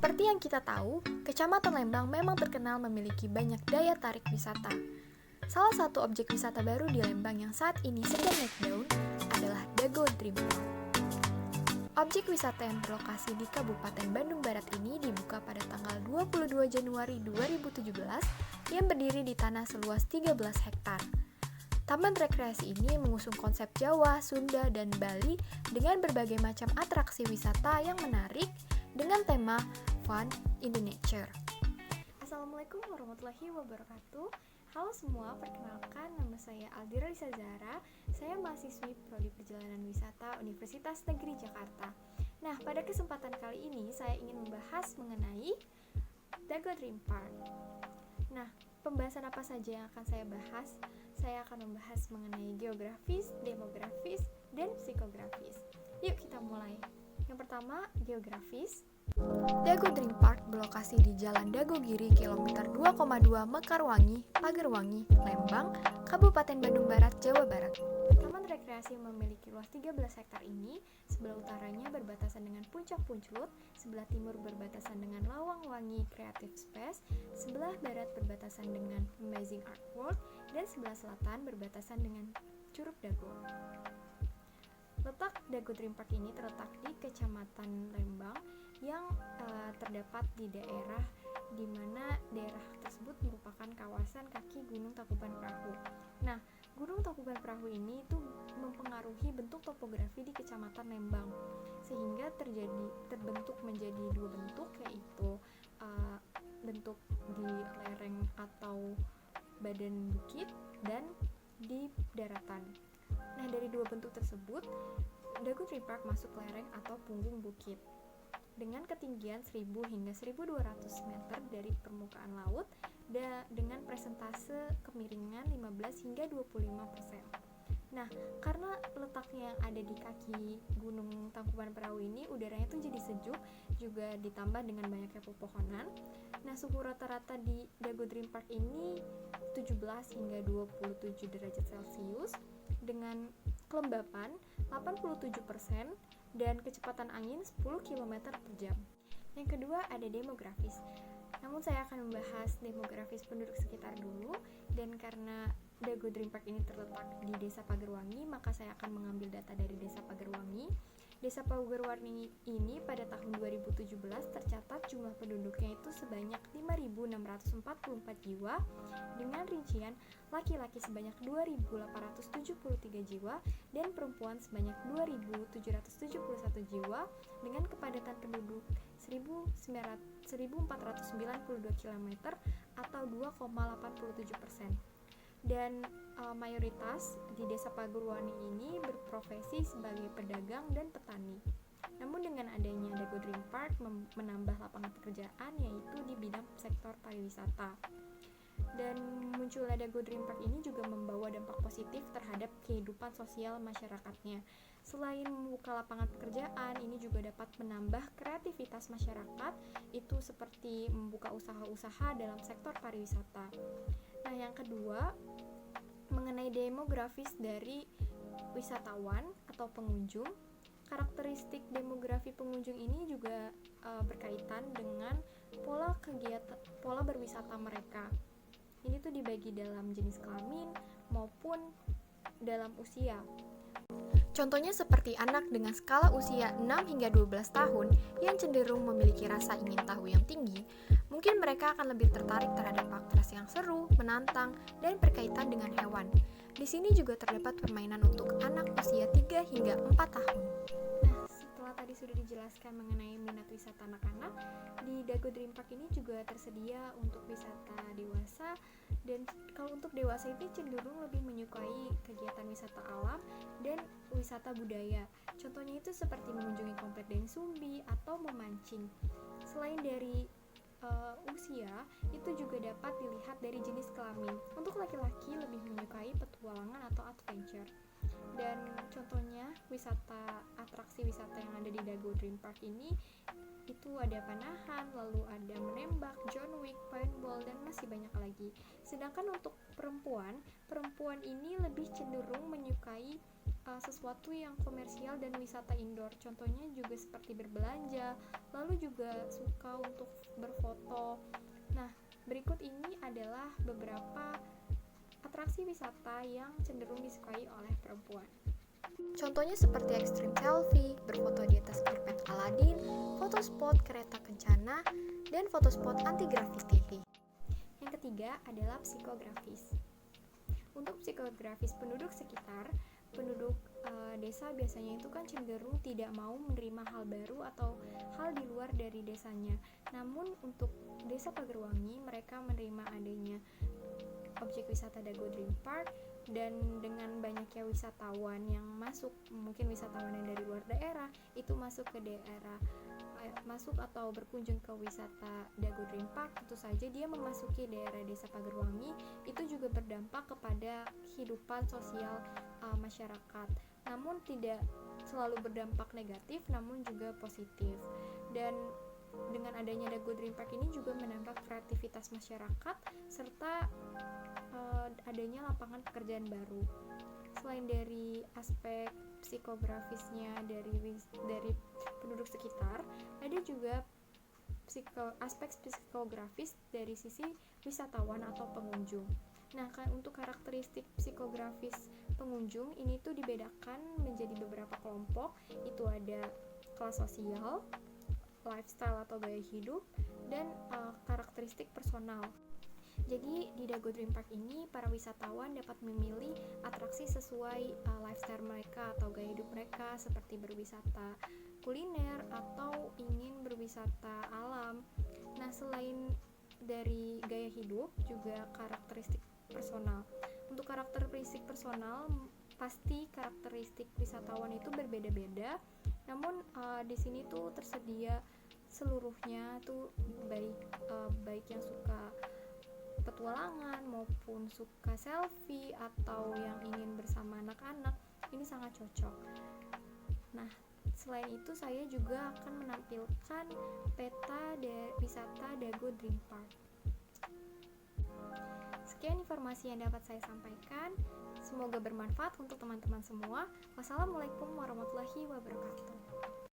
Seperti yang kita tahu, Kecamatan Lembang memang terkenal memiliki banyak daya tarik wisata. Salah satu objek wisata baru di Lembang yang saat ini sedang naik daun adalah Dago Dream Park. Objek wisata yang berlokasi di Kabupaten Bandung Barat ini dibuka pada tanggal 22 Januari 2017 yang berdiri di tanah seluas 13 hektar. Taman rekreasi ini mengusung konsep Jawa, Sunda, dan Bali dengan berbagai macam atraksi wisata yang menarik dengan tema Fun in the Nature. Assalamualaikum warahmatullahi wabarakatuh. Halo semua, perkenalkan nama saya Aldira Lisa Zahra. Saya mahasiswi Prodi Perjalanan Wisata Universitas Negeri Jakarta. Nah, pada kesempatan kali ini saya ingin membahas mengenai Dago Dream Park. Nah, pembahasan apa saja yang akan saya bahas? Saya akan membahas mengenai geografis, demografis, dan psikografis. Yuk kita mulai. Yang pertama, geografis. Dago Dream Park berlokasi di Jalan Dagogiri kilometer 2,2 Mekarwangi, Pagerwangi, Lembang, Kabupaten Bandung Barat, Jawa Barat. Taman rekreasi yang memiliki luas 13 hektar ini, sebelah utaranya berbatasan dengan Puncak Punculut, sebelah timur berbatasan dengan Lawang Wangi Creative Space, sebelah barat berbatasan dengan Amazing Art World, dan sebelah selatan berbatasan dengan Curug Dago. Letak Dago Dream Park ini terletak di Kecamatan Lembang yang terdapat di daerah di mana daerah tersebut merupakan kawasan kaki Gunung Tangkuban Perahu. Nah, Gunung Tangkuban Perahu ini itu mempengaruhi bentuk topografi di Kecamatan Lembang sehingga terbentuk menjadi dua bentuk, yaitu bentuk di lereng atau badan bukit dan di daratan. Nah, dari dua bentuk tersebut, Dago Dream Park masuk lereng atau punggung bukit dengan ketinggian 1000 hingga 1200 meter dari permukaan laut dengan presentase kemiringan 15 hingga 25%. Nah, karena letaknya yang ada di kaki Gunung Tangkuban Perahu ini, udaranya tuh jadi sejuk, juga ditambah dengan banyaknya pepohonan. Nah, suhu rata-rata di Dago Dream Park ini 17 hingga 27 derajat Celcius dengan kelembapan 87% dan kecepatan angin 10 km per jam. Yang kedua ada demografis. Namun saya akan membahas demografis penduduk sekitar dulu, dan karena Dago Dream Park ini terletak di Desa Pagerwangi, maka saya akan mengambil data dari Desa Pagerwangi. Desa Pagerwangi ini pada tahun 2017 tercatat jumlah penduduknya itu sebanyak 5.644 jiwa dengan rincian laki-laki sebanyak 2.873 jiwa dan perempuan sebanyak 2.771 jiwa dengan kepadatan penduduk 1.492 km atau 2,87%. Dan mayoritas di Desa Pagerwangi ini berprofesi sebagai pedagang dan petani. Namun dengan adanya Dago Dream Park menambah lapangan pekerjaan, yaitu di bidang sektor pariwisata. Dan munculnya Dago Dream Park ini juga membawa dampak positif terhadap kehidupan sosial masyarakatnya. Selain membuka lapangan pekerjaan, ini juga dapat menambah kreativitas masyarakat, itu seperti membuka usaha-usaha dalam sektor pariwisata. Nah, yang kedua, mengenai demografis dari wisatawan atau pengunjung. Karakteristik demografi pengunjung ini juga berkaitan dengan pola berwisata mereka. Ini tuh dibagi dalam jenis kelamin maupun dalam usia. Contohnya seperti anak dengan skala usia 6 hingga 12 tahun yang cenderung memiliki rasa ingin tahu yang tinggi, mungkin mereka akan lebih tertarik terhadap atraksi yang seru, menantang, dan berkaitan dengan hewan. Di sini juga terdapat permainan untuk anak usia 3 hingga 4 tahun. Nah, setelah tadi sudah dijelaskan mengenai minat wisata anak-anak, di Dago Dream Park ini juga tersedia untuk wisata dewasa, dan kalau untuk dewasa itu cenderung lebih menyukai kegiatan wisata alam dan wisata budaya. Contohnya itu seperti mengunjungi komplek Deng Sumbi atau memancing. Selain dari usia, itu juga dapat dilihat dari jenis kelamin. Untuk laki-laki lebih menyukai petualangan atau adventure. Dan contohnya atraksi wisata yang ada di Dago Dream Park ini itu ada panahan, lalu ada menembak, John Wick, paintball, dan masih banyak lagi. Sedangkan untuk perempuan ini lebih cenderung menyukai sesuatu yang komersial dan wisata indoor. Contohnya juga seperti berbelanja, lalu juga suka untuk berfoto. Nah, berikut ini adalah beberapa atraksi wisata yang cenderung disukai oleh perempuan. Contohnya seperti extreme selfie, berfoto di atas karpet Aladin, foto spot kereta kencana, dan foto spot anti graffiti. Yang ketiga adalah psikografis. Untuk psikografis penduduk sekitar, penduduk desa biasanya itu kan cenderung tidak mau menerima hal baru atau hal di luar dari desanya. Namun untuk Desa Pagerwangi, mereka menerima adanya objek wisata Dago Dream Park, dan dengan banyaknya wisatawan yang masuk, mungkin wisatawan yang dari luar daerah itu masuk ke daerah, masuk atau berkunjung ke wisata Dago Dream Park, tentu saja dia memasuki daerah Desa Pagerwangi, itu juga berdampak kepada kehidupan sosial masyarakat. Namun tidak selalu berdampak negatif, namun juga positif. Dan dengan adanya Dago Dream Park ini juga menambah kreativitas masyarakat serta adanya lapangan pekerjaan baru. Selain dari aspek psikografisnya dari penduduk sekitar, ada juga aspek psikografis dari sisi wisatawan atau pengunjung. Nah, untuk karakteristik psikografis pengunjung ini tuh dibedakan menjadi beberapa kelompok. Itu ada kelas sosial, lifestyle atau gaya hidup, dan karakteristik personal. Jadi di Dago Dream Park ini para wisatawan dapat memilih atraksi sesuai lifestyle mereka atau gaya hidup mereka, seperti berwisata kuliner atau ingin berwisata alam. Nah, selain dari gaya hidup, juga karakteristik personal. Untuk karakteristik personal, pasti karakteristik wisatawan itu berbeda-beda. Namun di sini tuh tersedia seluruhnya tuh, baik yang suka petualangan maupun suka selfie atau yang ingin bersama anak-anak, ini sangat cocok. Nah, selain itu saya juga akan menampilkan peta wisata Dago Dream Park. Sekian informasi yang dapat saya sampaikan. Semoga bermanfaat untuk teman-teman semua. Wassalamualaikum warahmatullahi wabarakatuh.